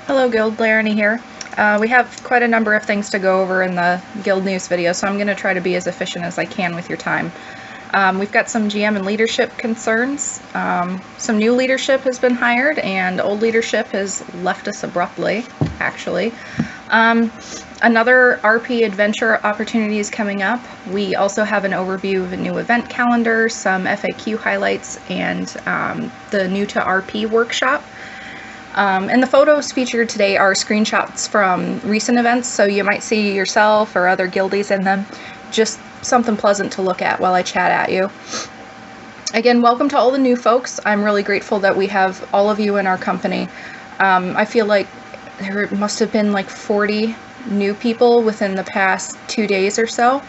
Hello Guild, Laramie here. We have quite a number of things to go over in the Guild news video, so I'm going to try to be as efficient as I can with your time. We've got some GM and leadership concerns. Some new leadership has been hired, and old leadership has left us abruptly, actually. Another RP adventure opportunity is coming up. We also have an overview of a new event calendar, some FAQ highlights, and the new to RP workshop. And the photos featured today are screenshots from recent events, so you might see yourself or other guildies in them. Just something pleasant to look at while I chat at you. Again, welcome to all the new folks. I'm really grateful that we have all of you in our company. I feel like there must have been like 40 new people within the past 2 days or so.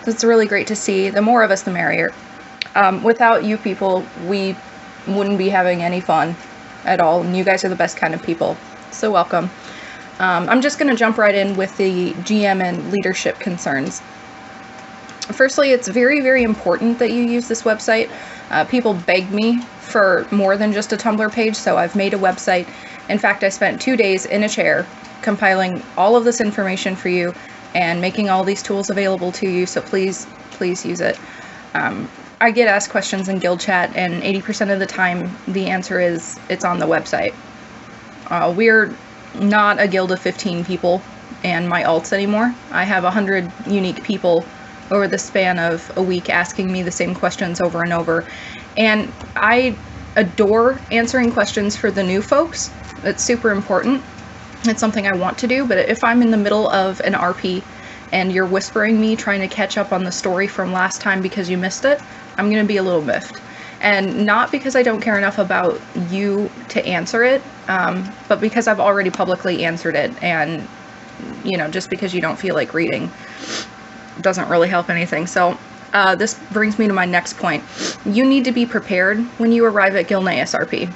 It's really great to see. The more of us, the merrier. Without you people, we wouldn't be having any fun at all, and you guys are the best kind of people, so welcome. I'm just going to jump right in with the GM and leadership concerns. Firstly, it's very, very important that you use this website. People beg me for more than just a Tumblr page, so I've made a website. In fact, I spent 2 days in a chair compiling all of this information for you and making all these tools available to you, so please use it. I get asked questions in guild chat, and 80% of the time the answer is it's on the website. We're not a guild of 15 people and my alts anymore. I have 100 unique people over the span of a week asking me the same questions over and over. And I adore answering questions for the new folks. It's super important. It's something I want to do, but if I'm in the middle of an RP and you're whispering me trying to catch up on the story from last time because you missed it, I'm going to be a little miffed. And not because I don't care enough about you to answer it, but because I've already publicly answered it, and, you know, just because you don't feel like reading doesn't really help anything. So this brings me to my next point. You need to be prepared when you arrive at Gilnet SRP.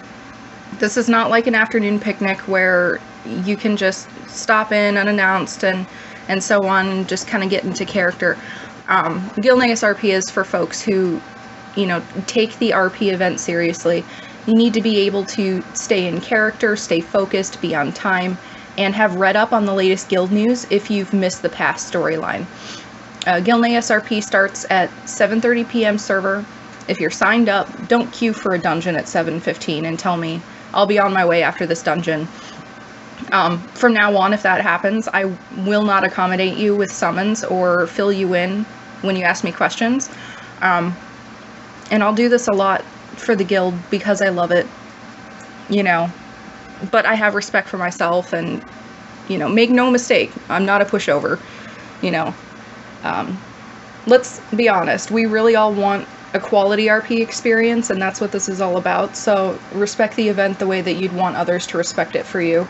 This is not like an afternoon picnic where you can just stop in unannounced and so on, and just kind of get into character. Gilnet SRP is for folks who, you know, take the RP event seriously. You need to be able to stay in character, stay focused, be on time, and have read up on the latest guild news if you've missed the past storyline. Gilnet SRP starts at 7:30 p.m. server. If you're signed up, don't queue for a dungeon at 7:15 and tell me I'll be on my way after this dungeon. From now on, if that happens, I will not accommodate you with summons or fill you in when you ask me questions. And I'll do this a lot for the guild because I love it, you know, but I have respect for myself, and, you know, make no mistake, I'm not a pushover, you know. Let's be honest, we really all want a quality RP experience, and that's what this is all about, so respect the event the way that you'd want others to respect it for you.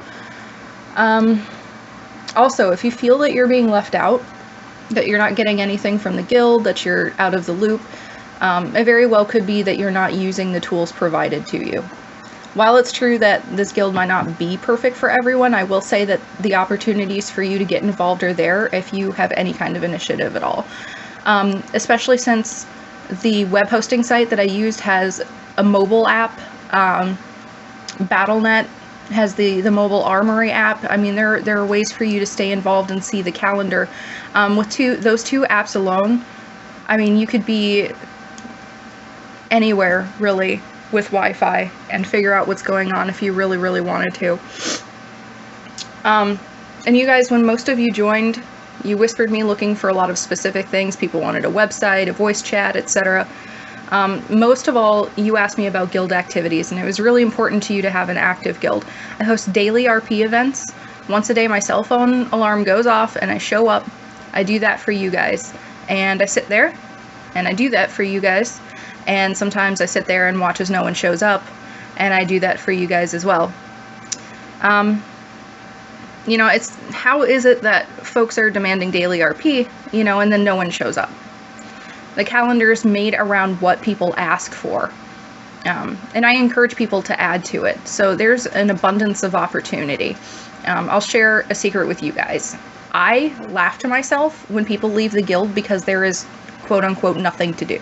Also, if you feel that you're being left out, that you're not getting anything from the guild, that you're out of the loop, it very well could be that you're not using the tools provided to you. While it's true that this guild might not be perfect for everyone, I will say that the opportunities for you to get involved are there if you have any kind of initiative at all. Especially since the web hosting site that I used has a mobile app. Battle.net has the mobile armory app. I mean, there are ways for you to stay involved and see the calendar. With those two apps alone, I mean, you could be anywhere, really, with Wi-Fi and figure out what's going on if you really, really wanted to. And you guys, when most of you joined, you whispered me looking for a lot of specific things. People wanted a website, a voice chat, etc. Most of all, you asked me about guild activities, and it was really important to you to have an active guild. I host daily RP events. Once a day, my cell phone alarm goes off, and I show up. I do that for you guys. And I sit there, and I do that for you guys. And sometimes I sit there and watch as no one shows up, and I do that for you guys as well. You know, it's, how is it that folks are demanding daily RP, you know, and then no one shows up? The calendar is made around what people ask for. And I encourage people to add to it. So there's an abundance of opportunity. I'll share a secret with you guys. I laugh to myself when people leave the guild because there is, quote unquote, nothing to do.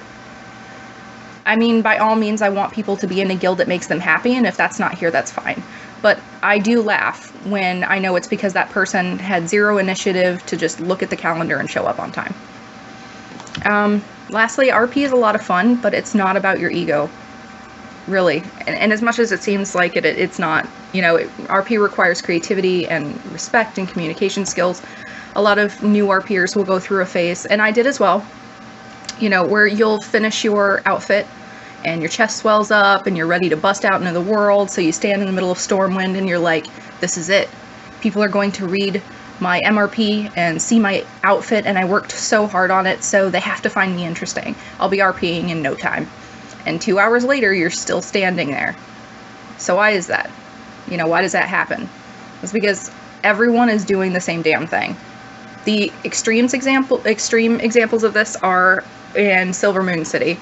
I mean, by all means, I want people to be in a guild that makes them happy, and if that's not here, that's fine. but I do laugh when I know it's because that person had zero initiative to just look at the calendar and show up on time. Lastly, RP is a lot of fun, but it's not about your ego, really. And as much as it seems like it's not. You know, RP requires creativity and respect and communication skills. A lot of new RPers will go through a phase, and I did as well, you know, where you'll finish your outfit and your chest swells up and you're ready to bust out into the world. So you stand in the middle of Stormwind and you're like, this is it. People are going to read my MRP and see my outfit, and I worked so hard on it, so they have to find me interesting. I'll be RPing in no time. And 2 hours later, you're still standing there. So why is that? You know, why does that happen? It's because everyone is doing the same damn thing. The extreme examples of this are in Silver Moon City.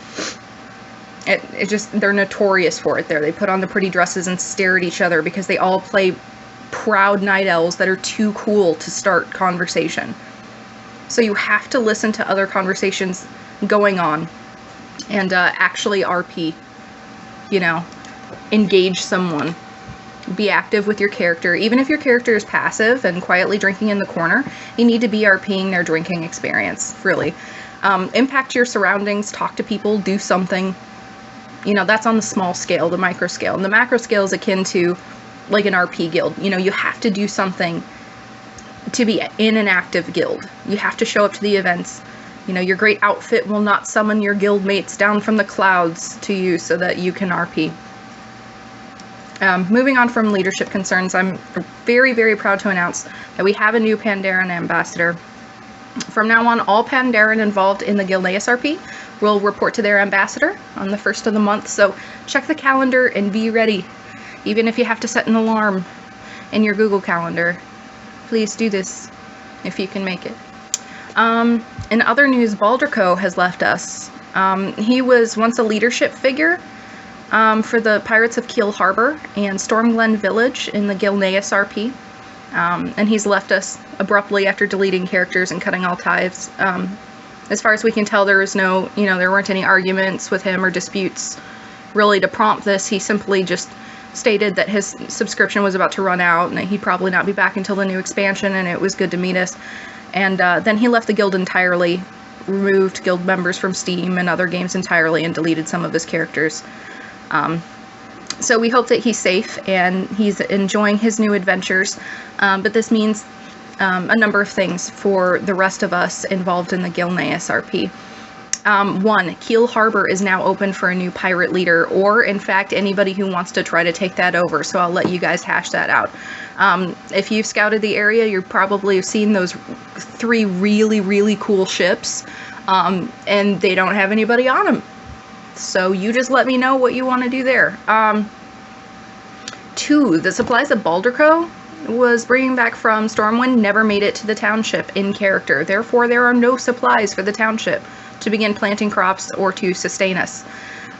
They're notorious for it there. They put on the pretty dresses and stare at each other because they all play proud night elves that are too cool to start conversation. So you have to listen to other conversations going on and actually RP, you know, engage someone. Be active with your character. Even if your character is passive and quietly drinking in the corner, you need to be RPing their drinking experience, really. Impact your surroundings, talk to people, do something. You know, that's on the small scale, the micro scale. And the macro scale is akin to like an RP guild. You know, you have to do something to be in an active guild. You have to show up to the events. You know, your great outfit will not summon your guild mates down from the clouds to you so that you can RP. Moving on from leadership concerns, I'm very, very proud to announce that we have a new Pandaren ambassador. From now on, all Pandaren involved in the Gilneas RP will report to their ambassador on the 1st of the month, so check the calendar and be ready. Even if you have to set an alarm in your Google Calendar, please do this if you can make it. In other news, Baldrico has left us. He was once a leadership figure for the Pirates of Keel Harbor and Stormglen Village in the Gilneas RP. And he's left us abruptly after deleting characters and cutting all ties. As far as we can tell, there weren't any arguments with him or disputes really to prompt this. He simply just stated that his subscription was about to run out and that he'd probably not be back until the new expansion, and it was good to meet us. And then he left the guild entirely, removed guild members from Steam and other games entirely, and deleted some of his characters. So we hope that he's safe and he's enjoying his new adventures, but this means a number of things for the rest of us involved in the Gilneas RP. 1, Keel Harbor is now open for a new pirate leader, or in fact anybody who wants to try to take that over, so I'll let you guys hash that out. If you've scouted the area, you probably have seen those 3 really, really cool ships, and they don't have anybody on them. So you just let me know what you want to do there. 2, the supplies that Baldrico was bringing back from Stormwind never made it to the township in character. Therefore, there are no supplies for the township to begin planting crops or to sustain us.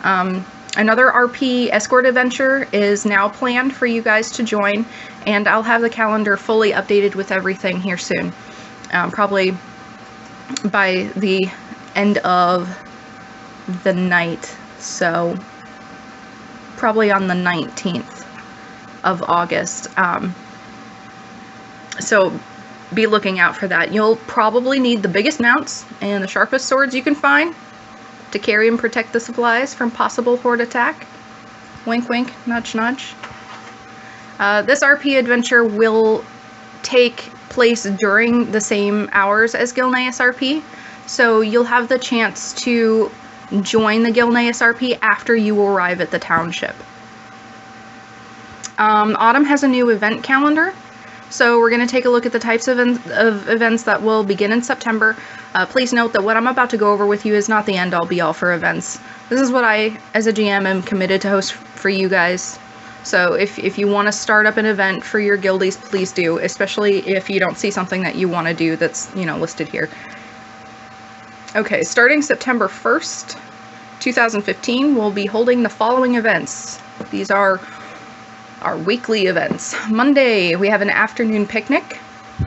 Another RP escort adventure is now planned for you guys to join, and I'll have the calendar fully updated with everything here soon. Probably by the end of the night, so probably on the 19th of August. So be looking out for that. You'll probably need the biggest mounts and the sharpest swords you can find to carry and protect the supplies from possible horde attack. Wink wink, nudge nudge. This RP adventure will take place during the same hours as Gilneas RP, so you'll have the chance to join the Gilneas RP after you arrive at the township. Autumn has a new event calendar, so we're going to take a look at the types of events that will begin in September. Please note that what I'm about to go over with you is not the end-all be-all for events. This is what I, as a GM, am committed to host for you guys. So if you want to start up an event for your guildies, please do, especially if you don't see something that you want to do that's, listed here. Okay, starting September 1st, 2015, we'll be holding the following events. These are our weekly events. Monday, we have an afternoon picnic.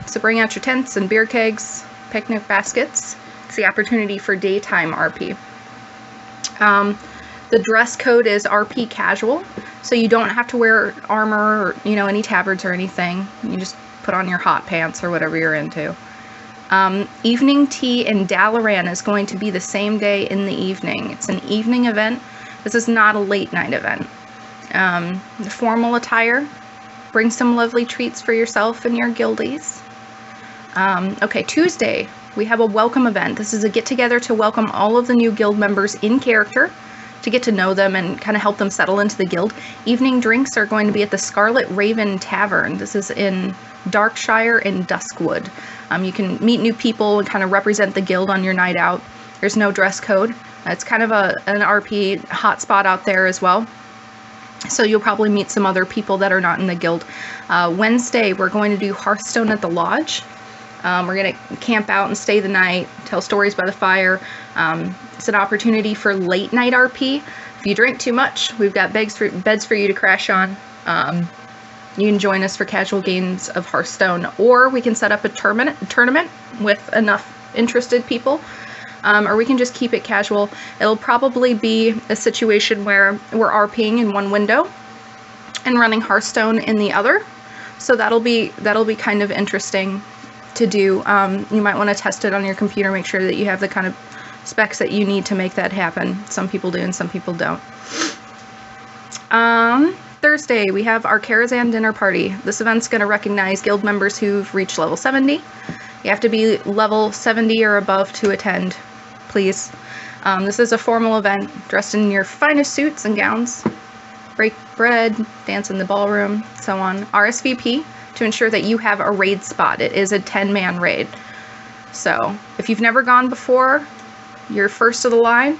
So bring out your tents and beer kegs, picnic baskets. It's the opportunity for daytime RP. The dress code is RP casual, so you don't have to wear armor or, you know, any tabards or anything. You just put on your hot pants or whatever you're into. Evening tea in Dalaran is going to be the same day in the evening. It's an evening event. This is not a late night event. The formal attire, bring some lovely treats for yourself and your guildies. Okay, Tuesday, we have a welcome event. This is a get-together to welcome all of the new guild members in character, to get to know them and kind of help them settle into the guild. Evening drinks are going to be at the Scarlet Raven Tavern. This is in Darkshire in Duskwood. You can meet new people and kind of represent the guild on your night out. There's no dress code. It's kind of an RP hotspot out there as well. So you'll probably meet some other people that are not in the guild. Wednesday, we're going to do Hearthstone at the Lodge. We're going to camp out and stay the night, tell stories by the fire. It's an opportunity for late night RP. If you drink too much, we've got beds for you to crash on. You can join us for casual games of Hearthstone, or we can set up a tournament with enough interested people, or we can just keep it casual. It'll probably be a situation where we're RPing in one window and running Hearthstone in the other. So that'll be kind of interesting to do. You might want to test it on your computer, make sure that you have the kind of specs that you need to make that happen. Some people do and some people don't. Thursday, we have our Karazhan dinner party. This event's going to recognize guild members who've reached level 70. You have to be level 70 or above to attend, please. This is a formal event, dressed in your finest suits and gowns. Break bread, dance in the ballroom, so on. RSVP to ensure that you have a raid spot. It is a 10-man raid. So, if you've never gone before, you're first of the line.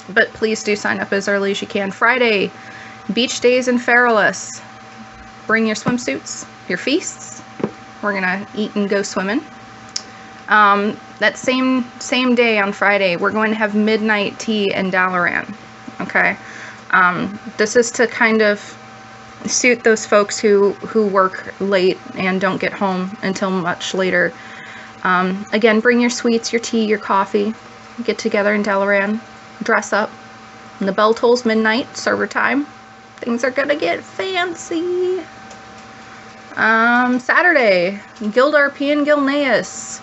But please do sign up as early as you can. Friday, beach days in Feralas. Bring your swimsuits, your feasts. We're gonna eat and go swimming. That same day on Friday, we're going to have midnight tea in Dalaran. Okay, this is to kind of suit those folks who work late and don't get home until much later. Again, bring your sweets, your tea, your coffee. Get together in Dalaran. Dress up. And the bell tolls midnight, server time. Things are gonna get fancy. Saturday, Guild RP and Gilneas.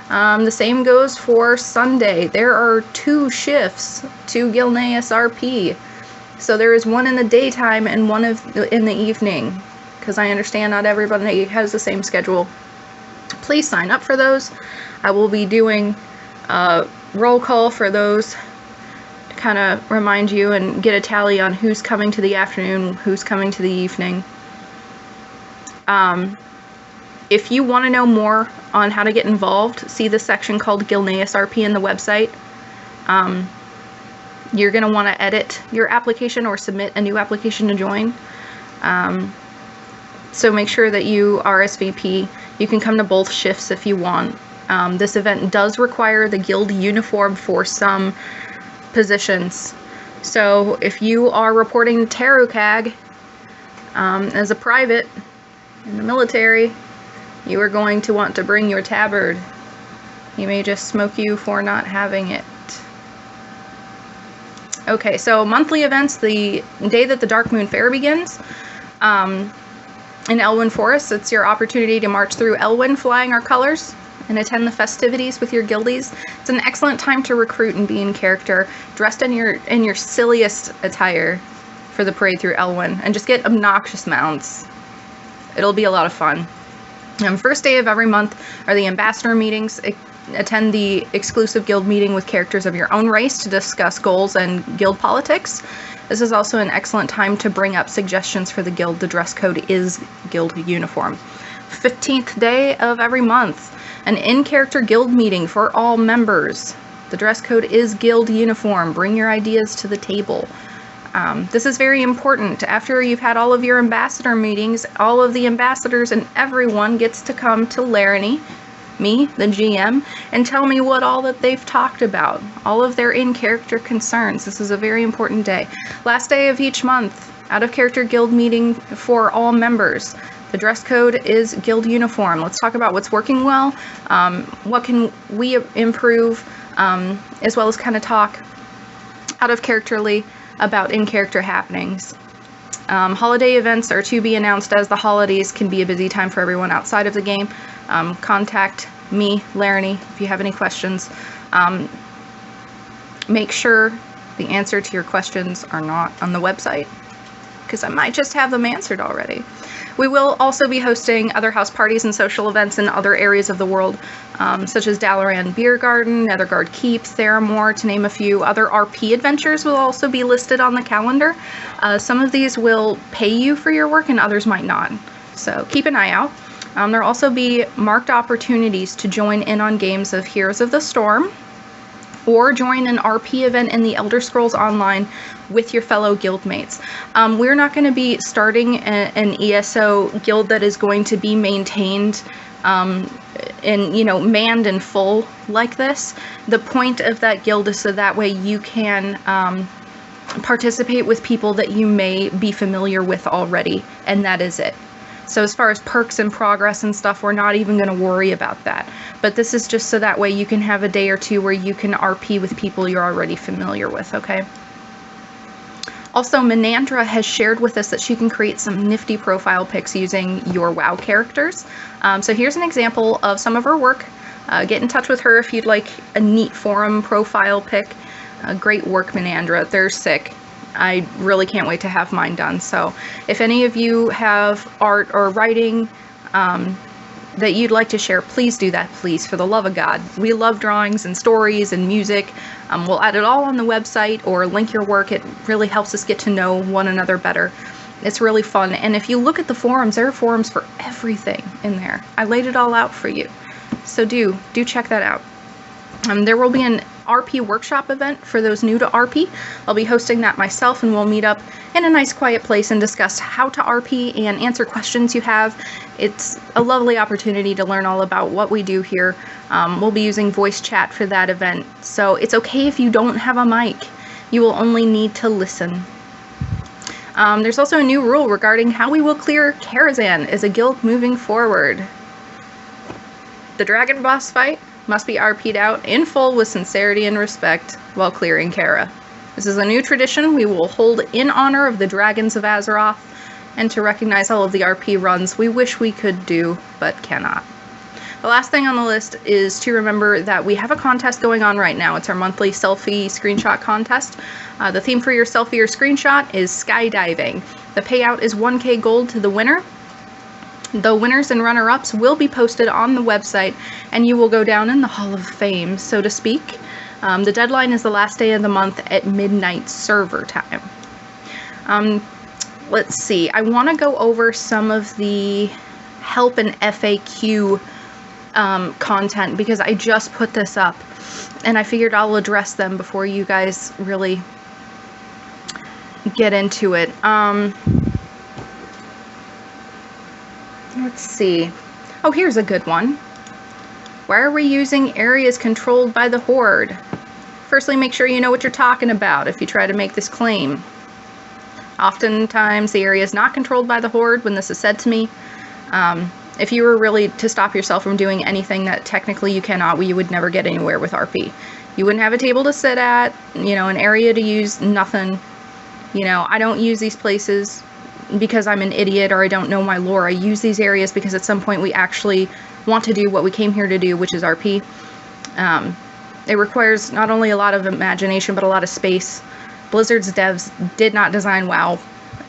The same goes for Sunday. There are 2 shifts to Gilneas RP. So there is one in the daytime and one in the evening, because I understand not everybody has the same schedule. Please sign up for those. I will be doing a roll call for those to kind of remind you and get a tally on who's coming to the afternoon, who's coming to the evening. If you want to know more on how to get involved, see the section called Gilneas RP in the website. You're going to want to edit your application or submit a new application to join. So make sure that you RSVP. You can come to both shifts if you want. This event does require the guild uniform for some positions. So if you are reporting to Tarukag as a private in the military, you are going to want to bring your tabard. He may just smoke you for not having it. Okay, so monthly events, the day that the Dark Moon Fair begins, in Elwyn Forest, it's your opportunity to march through Elwyn flying our colors and attend the festivities with your guildies. It's an excellent time to recruit and be in character, dressed in your silliest attire for the parade through Elwyn, and just get obnoxious mounts. It'll be a lot of fun. First day of every month are the ambassador meetings. Attend the exclusive guild meeting with characters of your own race to discuss goals and guild politics. This is also an excellent time to bring up suggestions for the guild. The dress code is guild uniform. 15th day of every month, an in-character guild meeting for all members. The dress code is guild uniform. Bring your ideas to the table. This is very important. After you've had all of your ambassador meetings, all of the ambassadors and everyone gets to come to Laramie, me, the GM, and tell me what all that they've talked about, all of their in-character concerns. This is a very important day. Last day of each month, out-of-character guild meeting for all members. The dress code is guild uniform. Let's talk about what's working well, what can we improve, as well as kind of talk out of characterly about in-character happenings. Holiday events are to be announced, as the holidays can be a busy time for everyone outside of the game. Contact me, Laramie, if you have any questions. Make sure the answer to your questions are not on the website, because I might just have them answered already. We will also be hosting other house parties and social events in other areas of the world, such as Dalaran Beer Garden, Netherguard Keep, Theramore, to name a few. Other RP adventures will also be listed on the calendar. Some of these will pay you for your work and others might not, so keep an eye out. There will also be marked opportunities to join in on games of Heroes of the Storm, or join an RP event in the Elder Scrolls Online with your fellow guildmates. We're not going to be starting an ESO guild that is going to be maintained and, you know, manned and full like this. The point of that guild is so that way you can participate with people that you may be familiar with already, and that is it. So as far as perks and progress and stuff, we're not even going to worry about that. But this is just so that way you can have a day or two where you can RP with people you're already familiar with, okay? Also, Menandra has shared with us that she can create some nifty profile pics using your WoW characters. So here's an example of some of her work. Get in touch with her if you'd like a neat forum profile pic. Great work, Menandra. They're sick. I really can't wait to have mine done. So if any of you have art or writing that you'd like to share, please do that, please, for the love of God. We love drawings and stories and music. We'll add it all on the website or link your work. It really helps us get to know one another better. It's really fun. And if you look at the forums, there are forums for everything in there. I laid it all out for you. So do check that out. There will be an RP workshop event for those new to RP. I'll be hosting that myself, and we'll meet up in a nice quiet place and discuss how to RP and answer questions you have. It's a lovely opportunity to learn all about what we do here. We'll be using voice chat for that event, so it's okay if you don't have a mic. You will only need to listen. There's also a new rule regarding how we will clear Karazhan as a guild moving forward. The dragon boss fight must be RP'd out in full with sincerity and respect while clearing Kara. This is a new tradition we will hold in honor of the Dragons of Azeroth, and to recognize all of the RP runs we wish we could do, but cannot. The last thing on the list is to remember that we have a contest going on right now. It's our monthly selfie screenshot contest. The theme for your selfie or screenshot is skydiving. The payout is 1K gold to the winner. The winners and runner-ups will be posted on the website, and you will go down in the Hall of Fame, so to speak. The deadline is the last day of the month at midnight server time. Let's see. I want to go over some of the help and FAQ content, because I just put this up, and I figured I'll address them before you guys really get into it. Let's see. Oh, here's a good one. Why are we using areas controlled by the Horde? Firstly, make sure you know what you're talking about if you try to make this claim. Oftentimes, the area is not controlled by the Horde when this is said to me. If you were really to stop yourself from doing anything that technically you cannot, you would never get anywhere with RP. You wouldn't have a table to sit at, you know, an area to use, nothing. You know, I don't use these places because I'm an idiot or I don't know my lore. I use these areas because at some point we actually want to do what we came here to do, which is RP. It requires not only a lot of imagination, but a lot of space. Blizzard's devs did not design WoW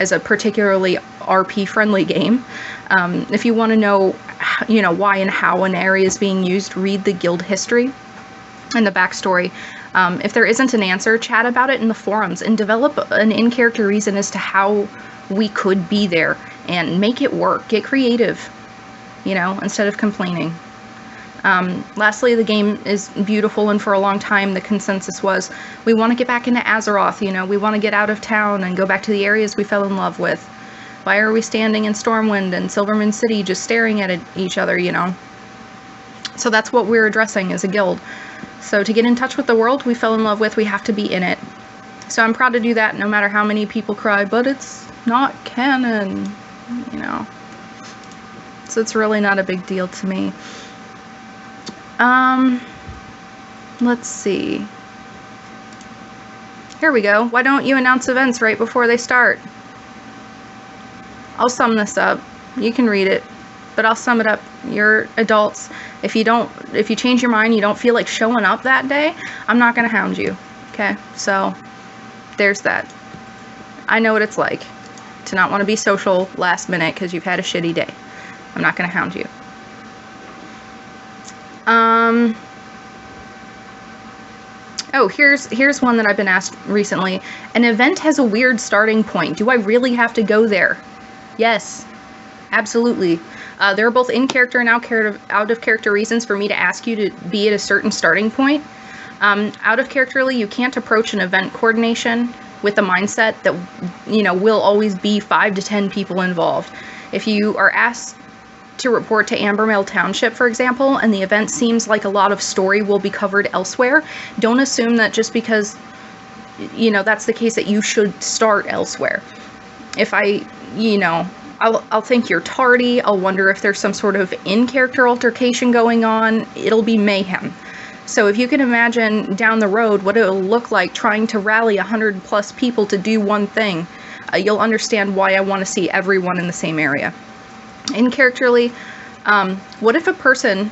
as a particularly RP-friendly game. If you want to know, you know, why and how an area is being used, read the guild history and the backstory. If there isn't an answer, chat about it in the forums and develop an in-character reason as to how we could be there and make it work. Get creative, you know, instead of complaining. Lastly, the game is beautiful, and for a long time the consensus was we want to get back into Azeroth, you know, we want to get out of town and go back to the areas we fell in love with. Why are we standing in Stormwind and Silvermoon City just staring at each other, you know? So that's what we're addressing as a guild. So to get in touch with the world we fell in love with, we have to be in it. So I'm proud to do that, no matter how many people cry, but it's not canon, you know. So it's really not a big deal to me. Let's see. Here we go. Why don't you announce events right before they start? I'll sum this up. You can read it, but I'll sum it up. You're adults. If you change your mind, you don't feel like showing up that day, I'm not going to hound you. Okay? So there's that. I know what it's like to not want to be social last minute because you've had a shitty day. I'm not going to hound you. Oh, here's one that I've been asked recently. An event has a weird starting point. Do I really have to go there? Yes, absolutely. There are both in character and out of character reasons for me to ask you to be at a certain starting point. Out of characterly, you can't approach an event coordination with the mindset that, will always be 5 to 10 people involved. If you are asked to report to Ambermill Township, for example, and the event seems like a lot of story will be covered elsewhere, don't assume that just because, that's the case that you should start elsewhere. If I'll think you're tardy, I'll wonder if there's some sort of in-character altercation going on, it'll be mayhem. So if you can imagine down the road what it'll look like trying to rally 100 plus people to do one thing, you'll understand why I want to see everyone in the same area. In characterly, what if a person,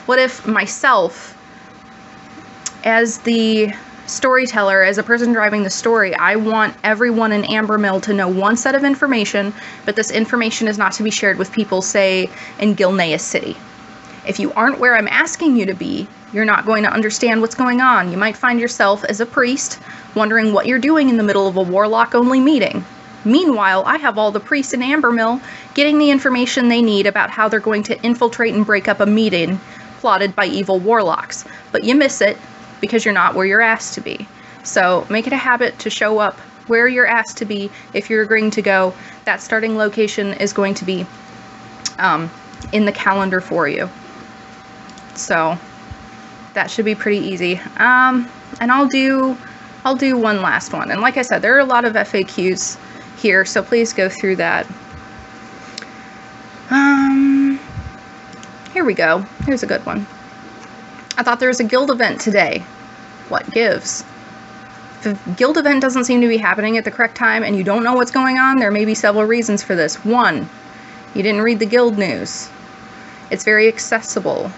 what if myself, as the storyteller, as a person driving the story, I want everyone in Ambermill to know one set of information, but this information is not to be shared with people, say, in Gilneas City. If you aren't where I'm asking you to be, you're not going to understand what's going on. You might find yourself, as a priest, wondering what you're doing in the middle of a warlock-only meeting. Meanwhile, I have all the priests in Ambermill getting the information they need about how they're going to infiltrate and break up a meeting plotted by evil warlocks. But you miss it because you're not where you're asked to be. So make it a habit to show up where you're asked to be if you're agreeing to go. That starting location is going to be in the calendar for you. So that should be pretty easy. And I'll do one last one. And like I said, there are a lot of FAQs here, so please go through that. Here we go. Here's a good one. I thought there was a guild event today. What gives? If the guild event doesn't seem to be happening at the correct time and you don't know what's going on, there may be several reasons for this. 1, you didn't read the guild news. It's very accessible.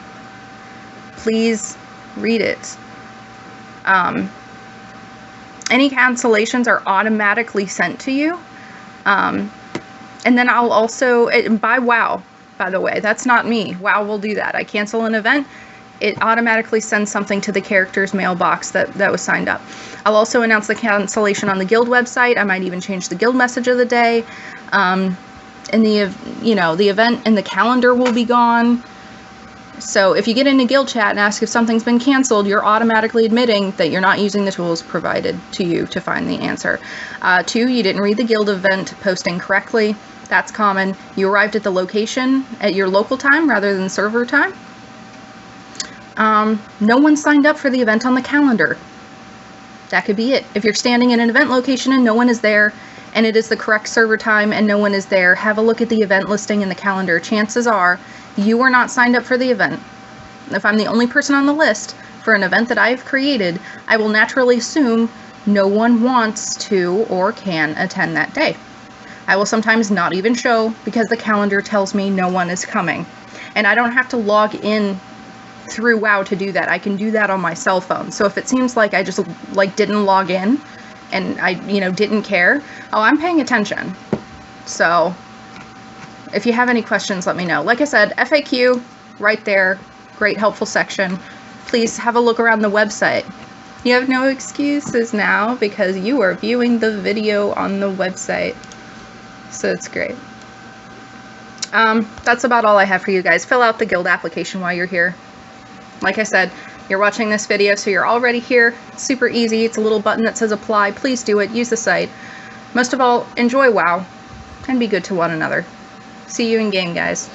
Please read it. Any cancellations are automatically sent to you. And then I'll also, by WoW, by the way, that's not me. WoW will do that. I cancel an event, it automatically sends something to the character's mailbox that was signed up. I'll also announce the cancellation on the guild website. I might even change the guild message of the day. And the event and the calendar will be gone. So if you get into guild chat and ask if something's been canceled, you're automatically admitting that you're not using the tools provided to you to find the answer. 2, you didn't read the guild event posting correctly. That's common. You arrived at the location at your local time rather than server time. No one signed up for the event on the calendar. That could be it. If you're standing in an event location and no one is there, and it is the correct server time and no one is there, have a look at the event listing in the calendar. Chances are you are not signed up for the event. If I'm the only person on the list for an event that I've created, I will naturally assume no one wants to or can attend that day. I will sometimes not even show because the calendar tells me no one is coming. And I don't have to log in through WoW to do that. I can do that on my cell phone. So if it seems like I just didn't log in and I didn't care, I'm paying attention. So if you have any questions, let me know. Like I said, FAQ right there, great helpful section. Please have a look around the website. You have no excuses now because you are viewing the video on the website. So it's great. That's about all I have for you guys. Fill out the guild application while you're here. Like I said, you're watching this video, so you're already here. It's super easy. It's a little button that says apply. Please do it. Use the site. Most of all, enjoy WoW and be good to one another. See you in game, guys.